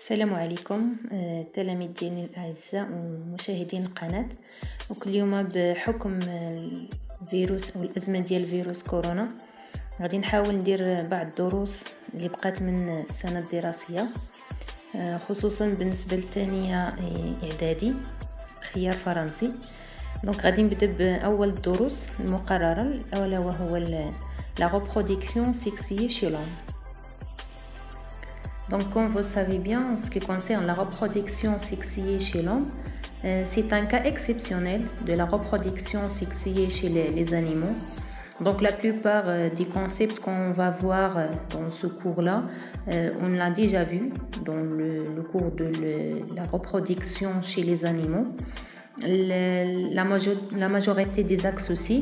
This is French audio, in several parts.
السلام عليكم التلاميذ ديالي الاعزاء ومشاهدين القناه. اليوم بحكم الفيروس او الازمه ديال فيروس كورونا غادي نحاول ندير بعض الدروس اللي بقات من السنه الدراسيه، خصوصا بالنسبه للثانيه اعدادي خيار فرنسي. دونك غادي نبدا باول الدروس المقرره الاولى وهو la reproduction sexuée chez l'homme. Donc, comme vous savez bien, en ce qui concerne la reproduction sexuée chez l'homme, c'est un cas exceptionnel de la reproduction sexuée chez les animaux. Donc, la plupart des concepts qu'on va voir dans ce cours-là, on l'a déjà vu dans le cours de la reproduction chez les animaux. La majorité des axes aussi.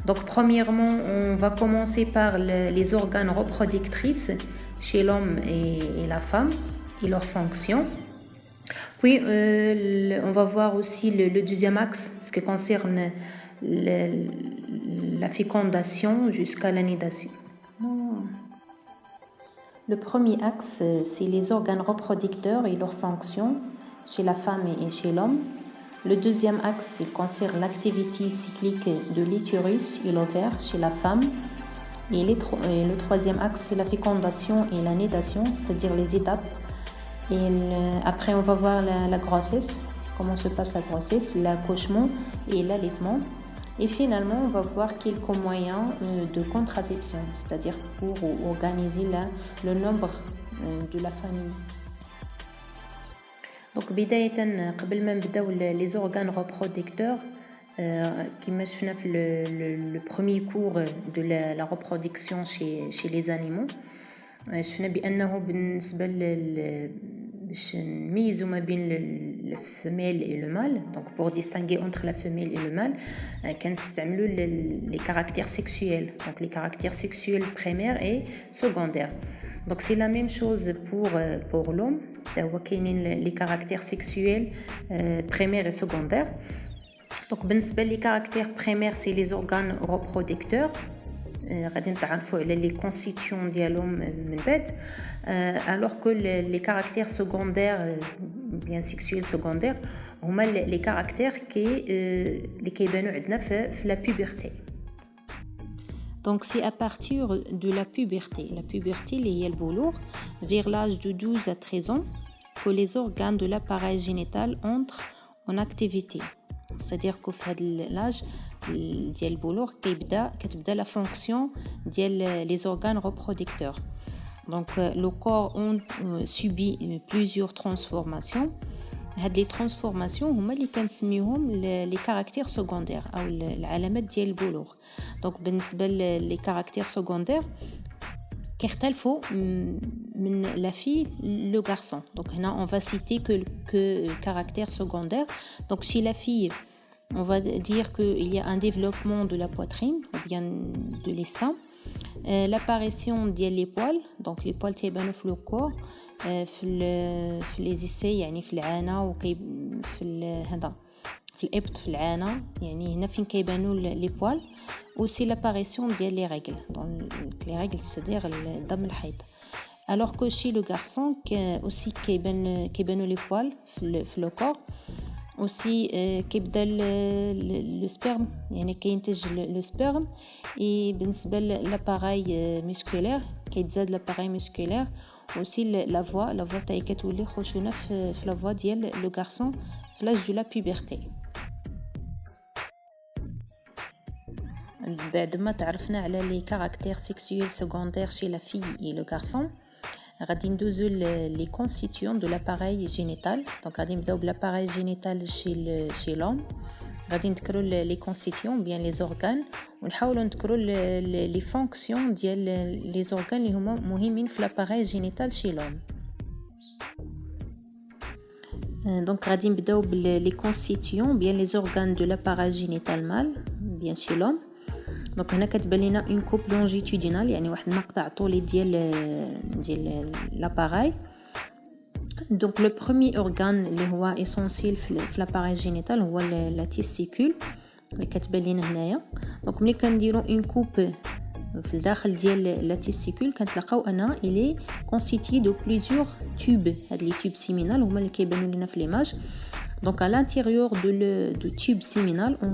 Donc, premièrement, on va commencer par les organes reproductrices chez l'homme et la femme et leurs fonctions. Puis, on va voir aussi le deuxième axe, ce qui concerne la fécondation jusqu'à l'anidation. Le premier axe, c'est les organes reproducteurs et leurs fonctions chez la femme et chez l'homme. Le deuxième axe, il concerne l'activité cyclique de l'utérus et l'ovaire chez la femme. Et le troisième axe, c'est la fécondation et la nidation, c'est-à-dire les étapes. Et après, on va voir la grossesse, comment se passe la grossesse, l'accouchement et l'allaitement. Et finalement, on va voir quelques moyens de contraception, c'est-à-dire pour organiser le nombre de la famille. Donc, بداية قبل ما نبداو les organes reproducteurs, كما شفنا في le premier cours de la reproduction chez les animaux, شفنا بأنه بالنسبة باش نميزوا ما بين le femelle et le mâle. Donc pour distinguer entre la femelle et le mâle, كنستعملوا les caractères sexuels, donc les caractères sexuels primaires et secondaires. Donc c'est la même chose pour l'homme. هو كاينين les caractères sexuels primaires et secondaires. Donc بالنسبه لي caractères primaires c'est les organes reproducteurs. غادي نتعرفوا على les constituants ديالهم من بعد. Alors que les caractères secondaires bien sexuels secondaires هما les caractères اللي كيبانوا عندنا في la puberté. Donc c'est à partir de la puberté اللي هي البلوغ vers l'âge de 12 à 13 ans que les organes de l'appareil génital entrent en activité. C'est-à-dire que في هذا l'âge ديال البلوغ كتبدا la fonction ديال les organes reproducteurs. Donc le corps subit plusieurs transformations. هاد لي ترانسفورماسيون هما اللي كنسميوهم لي كاركتير سكوندير او العلامات ديال البلوغ. دونك بالنسبه لي كاركتير سكوندير كيختلفوا من لا في لو غارسون. دونك هنا on va citer que caractère secondaire. Donc chez la fille on va dire qu'il y a un développement de la poitrine ou bien de l'essaim, l'apparition ديال les poils. Donc les poils تيبانوا في le corps في les essais يعني في العانة وكي في هذا في الإبط في العانة، يعني هنا فين كيبانوا لي بوال. aussi l'apparition ديال les règles. Donc les règles c'est-à-dire دم الحيض. alors que chez le garçon aussi كيبانوا les poils في le corps. aussi كيبدا le sperme يعني كينتج le sperme. et بالنسبة l'appareil musculaire كيتزاد l'appareil musculaire. aussi la voix تاعي كتولي خشونه في la voix ديال le garçon في l'âge de la puberté. بعد ما تعرفنا على les caractères sexuels secondaires chez la fille et le garçon, غادي ندوزو les constituants de l'appareil génital. donc غادي نبداو بالappareil génital chez l'homme. غادي نذكروا les constituants bien les organes ونحاولوا نذكروا les fonctions ديال les organes اللي هما مهمين في l'appareil génital chez l'homme. donc غادي نبداو les constituants bien les organes de l'appareil génital mâle bien chez l'homme. donc هنا كتبان لنا une coupe longitudinale يعني واحد المقطع طولي ديال l'appareil. donc le premier organe اللي هو essentiel في l'appareil génital هو la testicule اللي كتبان لنا هنايا. donc ملي كنديروا une coupe في الداخل ديال لا تيستيكول كنتلقاو ان il est constitué de plusieurs tubes. هاد لي tubes séminal هما اللي كيبانوا لينا في ليماج. Donc à l'intérieur de tube séminal on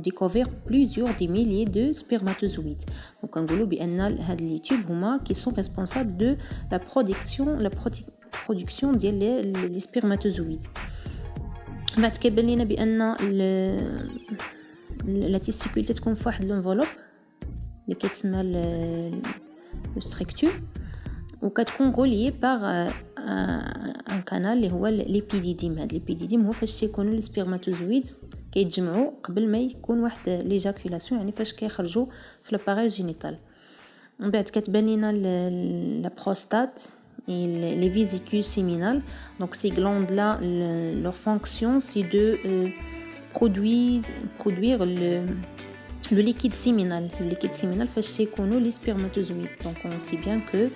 découvre plusieurs des milliers de spermatozoïdes. Donc نقولوا بان هاد لي tubes هما qui sont responsables de la production ديال les spermatozoïdes. بعد كيبان لينا بان لا تيستيكول تكون في واحد لونفولوب اللي كيتسمى لو ستركتور وكتكون غوليي باغ ان كانال اللي هو ليبيديديم. هاد ليبيديديم هو فاش تيكونوا لي سبيرماتوزويد كيتجمعوا قبل ما يكون واحد ليجاكولاسيون، يعني فاش كيخرجوا في لاباريل جينيتال. من بعد كتبان لينا لا بروستات et les vésicules séminales. Donc ces glandes là leur fonction c'est de produire le liquide séminal. Le liquide séminal فاش تيكونوا les spermatozoïdes. Donc on sait bien que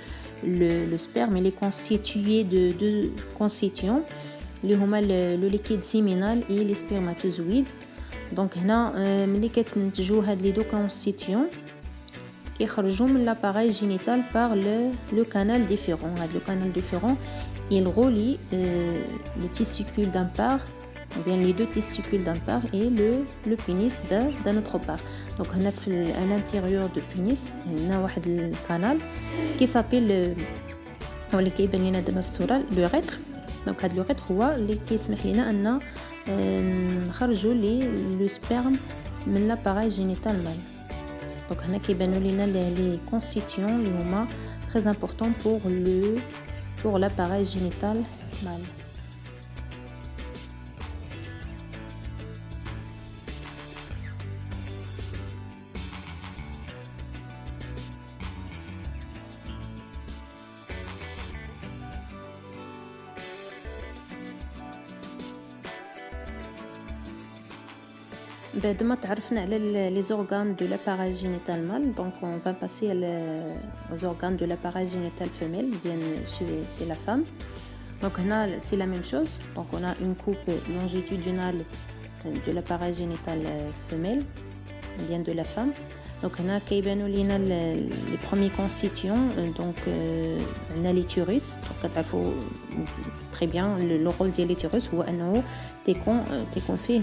le sperme il est constitué de deux constituants اللي هما le liquide séminal et les spermatozoïdes. Donc هنا ملي كتنتجوا هاد لي دو constituants كيخرجوا من l'appareil génital par le canal déférent. هاد le canal déférent il relie le testicule d'un part ou bien les deux testicules d'un part et le pénis d'un autre part. Donc هنا à l'intérieur du pénis هنا واحد الكانال qui s'appelle هو اللي كيبان لنا دابا في الصوره l'urètre. Donc هاد l'urètre هو اللي كيسمح لنا ان نخرجوا لي sperme من l'appareil génital mâle. Donc هنا كيبانوا لنا les constituants اللي هما très importants pour l'appareil génital mâle. بعد ما تعرفنا على les organes de l'appareil génital mâle, donc on va passer aux organes de l'appareil génital femelle, bien chez la femme. Donc là c'est la même chose. Donc on a une coupe longitudinale de l'appareil génital femelle, bien de la femme. Donc هنا كيبانوا لينا les premiers constituants. Donc on a l'utérus. Donc كتعرفوا très bien le rôle de l'utérus هو انه تيكون فيه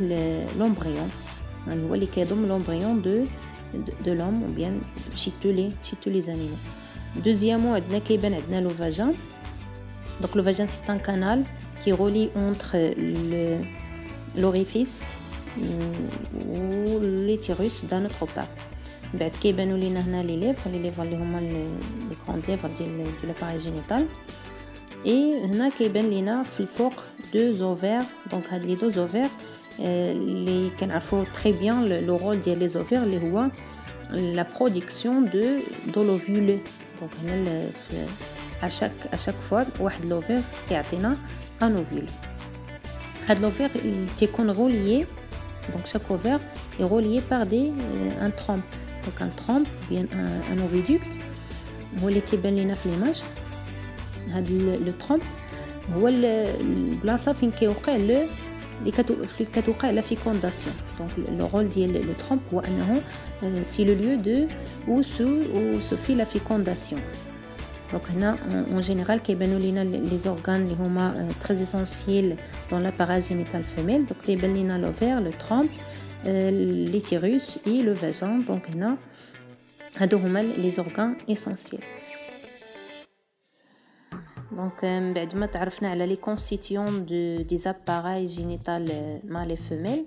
l'embryon. هو اللي كيضم l'embryon de l'homme ou bien chez tous les animaux. Deuxièmement عندنا كيبان عندنا le vagin. Donc le vagin c'est un canal qui relie entre l'orifice ou l'utérus d'un autre part. بعد كيبانوا لينا هنا لي ليفر اللي هما لي grandes lèvres ديال l'appareil génital. Et هنا كيبان لينا في الفوق deux ovaires. Donc هاد لي deux ovaires اللي كنعرفوا très bien le rôle ديال les ovaires اللي هو la production de l'ovule. Donc هنا à chaque fois واحد l'ovaire كيعطينا un ovule. هاد l'ovaire تيكون relié. Donc chaque ovaire est relié par un trompe. Donc un trompe bien un oviducte هو اللي تيبان لينا في ليماج. هاد لو trompe هو البلاصه فين كيوقع اللي كتوقع لا فيكونداسيون. دونك لو رول ديال لو trompe هو انه سي لو ليو دو où se fait la fécondation. Donc هنا en général كيبانوا لينا les organes اللي هما très essentiels dans l'appareil génital femelle. Donc كيبان لينا l'ovaire, le trompe, l'utérus et le vagin. Donc هنا هادو هما les organes essentiels. Donc بعد ما تعرفنا على les constituants des appareils génitaux mâles et femelles,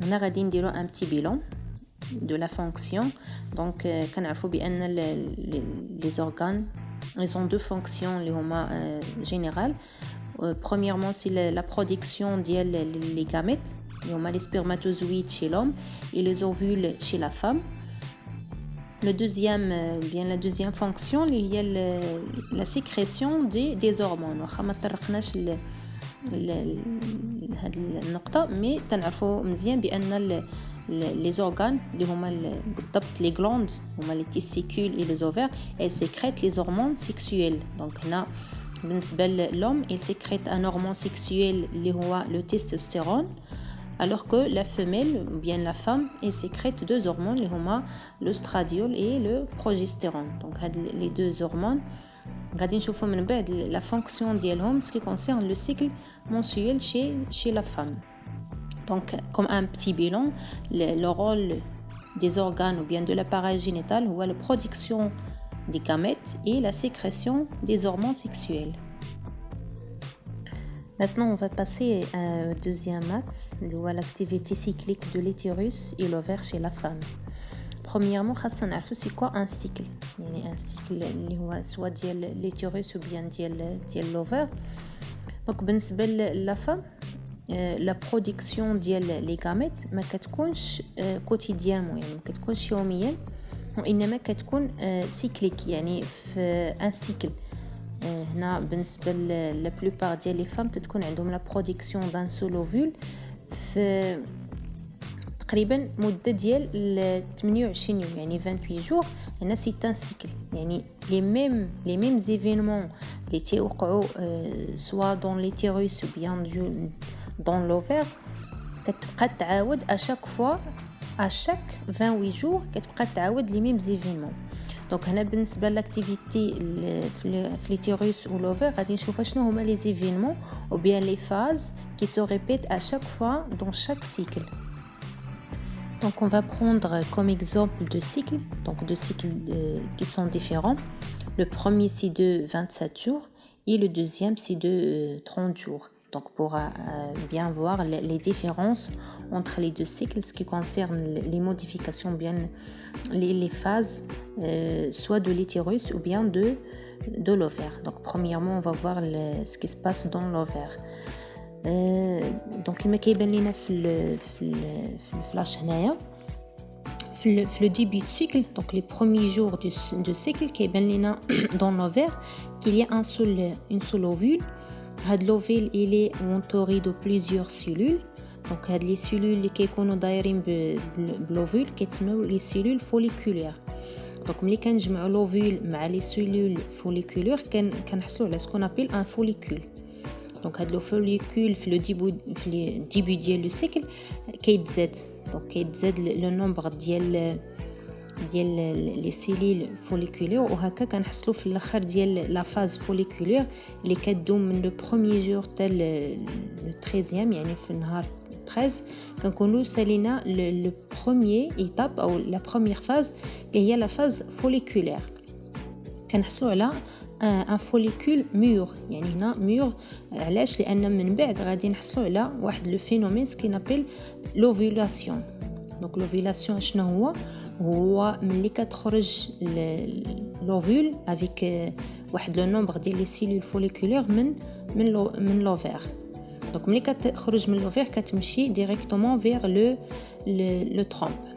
هنا غادي نديرو un petit bilan de la fonction. Donc كنعرفوا بان les organes ils ont deux fonctions اللي هما générales. Premièrement c'est la production ديال les gamètes اللي هما les spermatozoïdes chez l'homme et les ovules chez la femme. La deuxième fonction اللي هي la sécrétion des hormones. واخا ما طرقناش لهاد النقطه مي تنعرفوا مزيان بان les organes اللي هما بالضبط les glandes هما les testicules et les ovaires, elles sécrètent les hormones sexuelles. Donc هنا بالنسبه للhomme il sécrète un hormone sexuel اللي هو le testostérone. alors que la femelle ou bien la femme elle sécrète deux hormones اللي هما l'ostradiol et le progestérone. Donc les deux hormones غادي نشوفوا من بعد la fonction ديالهم ce qui concerne le cycle mensuel chez la femme. Donc comme un petit bilan, le rôle des organes ou bien de l'appareil génital ou la production des gamètes et la sécrétion des hormones sexuelles. Maintenant, on va passer au deuxième axe, l'activité cyclique de l'utérus et l'ovaire chez la femme. Premièrement, c'est quoi un cycle? Un cycle soit ديال l'utérus ou bien ديال l'ovaire. Donc, بالنسبة la femme, la production ديال les gamètes ما كتكونش quotidiennement يعني ما كتكونش يوميا وإنما كتكون cyclique يعني في un cycle. هنا بالنسبة la plupart ديال les femmes تكون عندهم la production d'un seul ovule في تقريبا مدة ديال 28 يوم يعني 28 jours. هنا سي ان سيكل يعني les mêmes événements اللي تيوقعوا soit dans l'utérus ou bien dans l'ovaire كتبقى تعاود à chaque 28 jours كتبقى تعاود les mêmes événements. دونك هنا بالنسبه لاكتيفيتي في l'utérus ou l'ovaire غادي نشوفوا شنو هما les événements ou bien les phases qui se répètent à chaque fois dans chaque cycle. Donc on va prendre comme exemple deux cycles, donc deux cycles qui sont différents. Le premier c'est de 27 jours et le deuxième c'est de 30 jours. Donc pour bien voir les différences entre les deux cycles, ce qui concerne les modifications, bien les phases, soit de l'utérus ou bien de l'ovaire. Donc premièrement, on va voir ce qui se passe dans l'ovaire. Donc il me كيبان لينا في الفلاش هنايا في le début du cycle, donc les premiers jours de cycle كيبان لينا dans l'ovaire qu'il y a une seule ovule. هاد l'ovule il est entouré de plusieurs cellules. Donc هاد les cellules اللي كيكونوا دايرين بالovule كيتسموا les cellules folliculaires. Donc ملي كنجمعوا l'ovule مع les cellules folliculaires كنحصلوا على ce qu'on appelle un follicule. Donc هاد le follicule في le début ديال le cycle كيتزاد. Donc كيتزاد le nombre ديال les cellules folliculaires وهكا كنحصلوا في الاخر ديال la phase folliculaire اللي كتدوم من le premier jour حتى le 13e يعني في النهار 13 كنكونوا سالينا le premier étape او la première phase اللي هي la phase folliculaire. كنحصلوا على un follicule mûr يعني هنا mûr علاش لان من بعد غادي نحصلوا على واحد لو فينومين سكي نابيل l'ovulation. Donc l'ovulation شنو هو ملي كتخرج l'ovule avec واحد لو نومبر ديال لي سيلول فوليكولير من l'ovaire. Donc ملي كتخرج من l'ovaire كتمشي directement vers le trompe.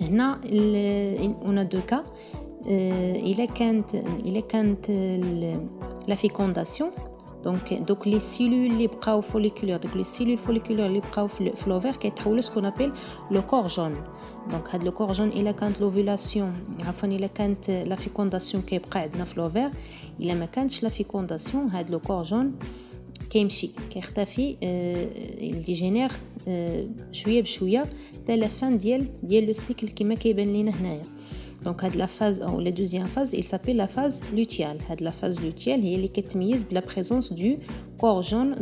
هنا on a deux cas. Il est quand la fécondation. Donc les cellules اللي بقاو folliculaires, donc les cellules folliculaires اللي بقاو في l'ovaire كيتحولوا ce qu'on appelle le corps jaune. Donc هاد le corps jaune إلا كانت l'ovulation عفوا إلا كانت la fécondation كيبقى عندنا في l'ovaire. إلا ما كانتش la fécondation هاد le corps jaune كيمشي كيختفي ديجينير شويه بشويه حتى لا فان ديال le cycle كما كيبان لينا هنايا. Donc هاد la phase ou la deuxième phase il s'appelle la phase lutéale. هاد la phase lutéale هي اللي كتميز بلا présence du corps jaune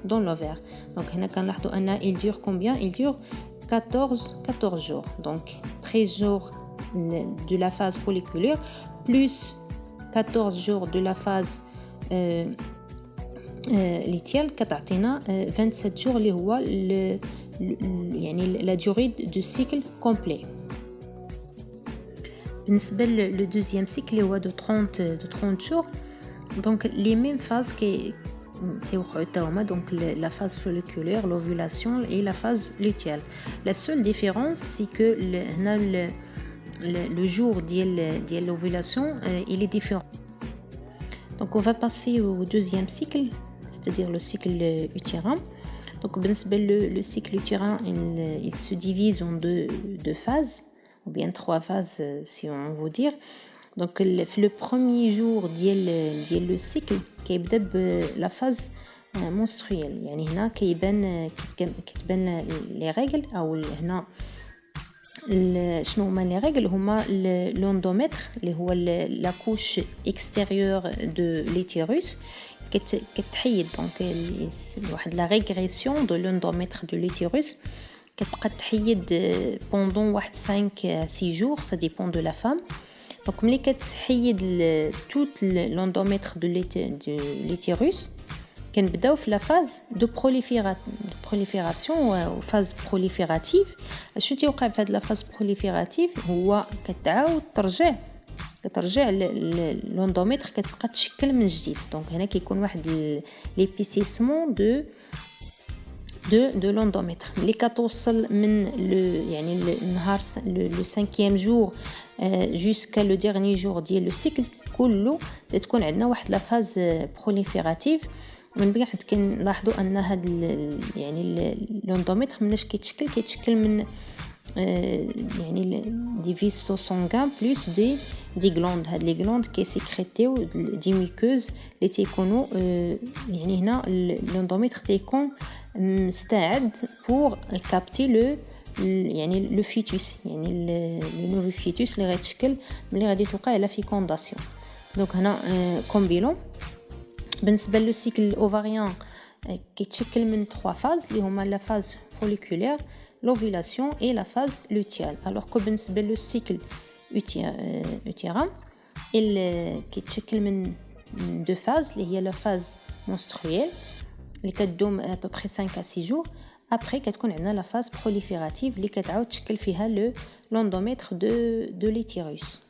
dans l'ovaire. Donc هنا كنلاحظوا ان il dure combien? Il dure 14 jours. Donc 13 jours de la phase folliculaire plus 14 jours de la phase lutéale كتعطينا 27 jours اللي هو يعني la durée du cycle complet. بالنسبة le deuxième cycle اللي هو de 30 jours. Donc les mêmes phases qui تيوقعوا حتى هما donc la phase folliculaire, l'ovulation et la phase lutéale. La seule différence c'est que هنا le jour ديال l'ovulation il est différent. Donc on va passer au deuxième cycle, c'est-à-dire le cycle utérin. Donc بالنسبة le cycle utérin il se divise en deux phases ou bien 3 phases si on veut dire. Donc le premier jour ديال le cycle كيبدا la phase منسترويال. يعني هنا كتبان لي ريغل او هنا شنو هما لي ريغل هما لوندومتر اللي هو لا كوش اكستيريور دو ليتيروس كتحيد دونك واحد لا ريغريسيون دو لوندومتر دو ليتيروس كتبقى تحيد بوندون واحد 5 6 جور سا ديبون دو لا فام. دونك ملي كتحيد توت لوندومتر دو ليتيروس كنبداو في لا فاز دو بروليفيراسيون و فاز بروليفيراتيف. شنو تيوقع في هاد لا فاز بروليفيراتيف هو كتعاود كترجع لوندومتر كتبقى تشكل من جديد. دونك هنا كيكون واحد ليبيسيسمون دو لوندومتر ملي كتوصل من يعني النهار لو 5e جور جوسكا لو ديرني جور ديال لو سيكل كله تكون عندنا واحد لا فاز بروليفيراتيف. من بعد كنلاحظوا ان هاد يعني لوندومتر مناش كيتشكل من يعني دي فيسو سونغان بلس دي غلاند. هاد لي غلاند كيسيكريتيو دي ميكوز اللي تيكونوا يعني هنا لوندومتر تيكون مستعد بور كابتي لو يعني لو فيتوس يعني لو نوفو فيتوس اللي غيتشكل ملي غادي توقع لا فيكونداسيون. دونك هنا كومبيلون بالنسبه لو سيكل الاوفاريان كيتشكل من 3 فاز اللي هما لا فاز فوليكولير l'ovulation et la phase lutéale. Alors que بالنسبه لو سيكل utérin كيتشكل من 2 فاز اللي هي لا فاز menstruelle اللي كتدوم à peu près 5 à 6 jours. après كتكون عندنا لا فاز proliférative اللي كتعاود تشكل فيها لو لوندومتر دو ليتيروس.